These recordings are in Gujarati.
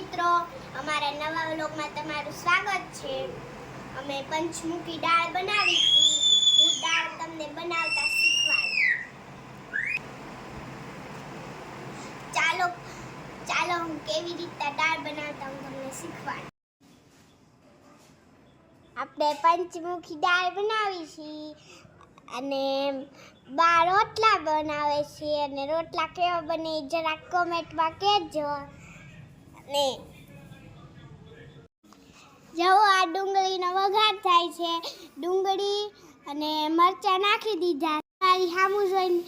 મિત્રો, અમારા નવા વ્લોગમાં તમારું સ્વાગત છે। અમે પંચમુખી દાળ બનાવી હતી। હું દાળ તમને બનાવતા શીખવાડું। ચાલો હું કેવી રીતે દાળ બનાવતા હું તમને શીખવાડું। આપણે પંચમુખી દાળ બનાવી છે અને બા રોટલા બનાવે છે અને રોટલા કેવા બને જરા કોમેન્ટમાં કહેજો। અને જો આ ડુંગળીનો વઘાર થાય છે, ડુંગળી અને મરચાં નાખી દીધા। મારી સામું જોઈને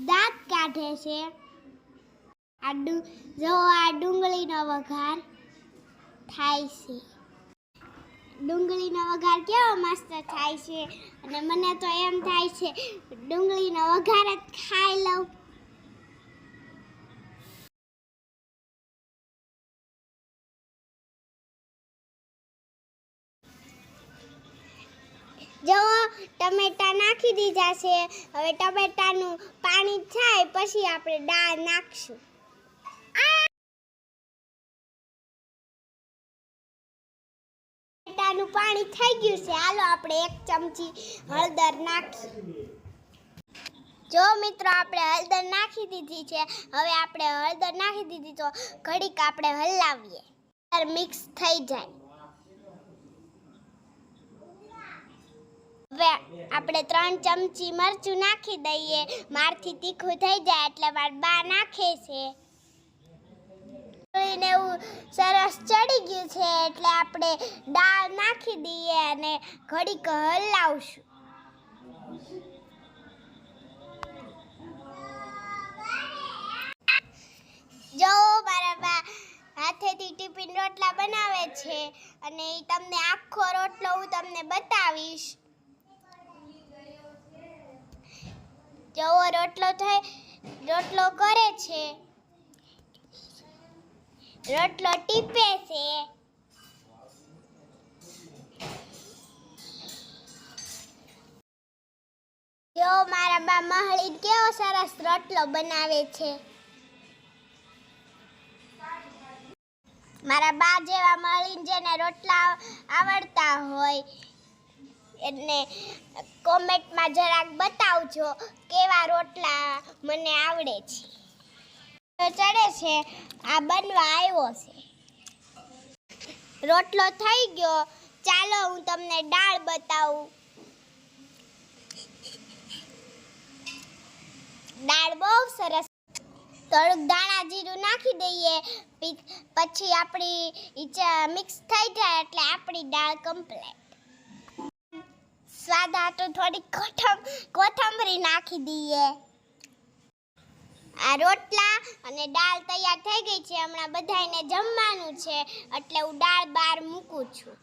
દાંત કાઢે છે। જો આ ડુંગળીનો વઘાર થાય છે। ડુંગળીનો વઘાર કેવો મસ્ત થાય છે અને મને તો એમ થાય છે ડુંગળીનો વઘાર જ ખાઈ લઉં। જો ટમેટા નાખી દીધા છે। હવે ટમેટાનું પાણી થાય પછી આપણે દાળ નાખશું। ટમેટાનું પાણી થઈ ગયું છે, હાલો આપણે 1 ચમચી હળદર નાખીએ। જો મિત્રો આપણે હળદર નાખી દીધી છે। હવે આપણે હળદર નાખી દીધી તો ઘડીક આપણે હલાવીએ, મિક્સ થઈ જાય। હવે આપણે 3 ચમચી મરચું નાખી દઈએ। મારથી તીખું થઈ જાય એટલે મારા બા નાખે છે। એવું સરસ ચડી ગયું છે એટલે આપણે દાળ નાખી દઈએ અને ઘડીક હલાવશું। જો મારા બા હાથેથી ટિફિન રોટલા બનાવે છે અને તમને આખો રોટલો હું તમને બતાવીશ। જો રોટલો કરે છે, રોટલો ટીપે છે। જો મારા બા મહળીને કેવો સરસ રોટલો બનાવે છે। મારા બા જેવા મહળીને જેને રોટલા આવડતા હોય એને કોમેન્ટમાં જરાક બતાવજો કેવા રોટલા મને આવડે છે। ચડે છે, આ બનવા આવ્યો છે। રોટલો થઈ ગયો, ચાલો હું તમને દાળ બતાવું। દાળ બહુ સરસ। થોડુંક દાણા જીરું નાખી દઈએ, પછી આપણી મિક્સ થઈ જાય એટલે આપણી દાળ કમ્પ્લીટ। સ્વાદ હાટુ થોડી કોથમરી નાખી દઈએ। આ રોટલા અને દાળ તૈયાર થઈ ગઈ છે। હમણાં બધાને જમવાનું છે એટલે હું દાળ બહાર મૂકું છું।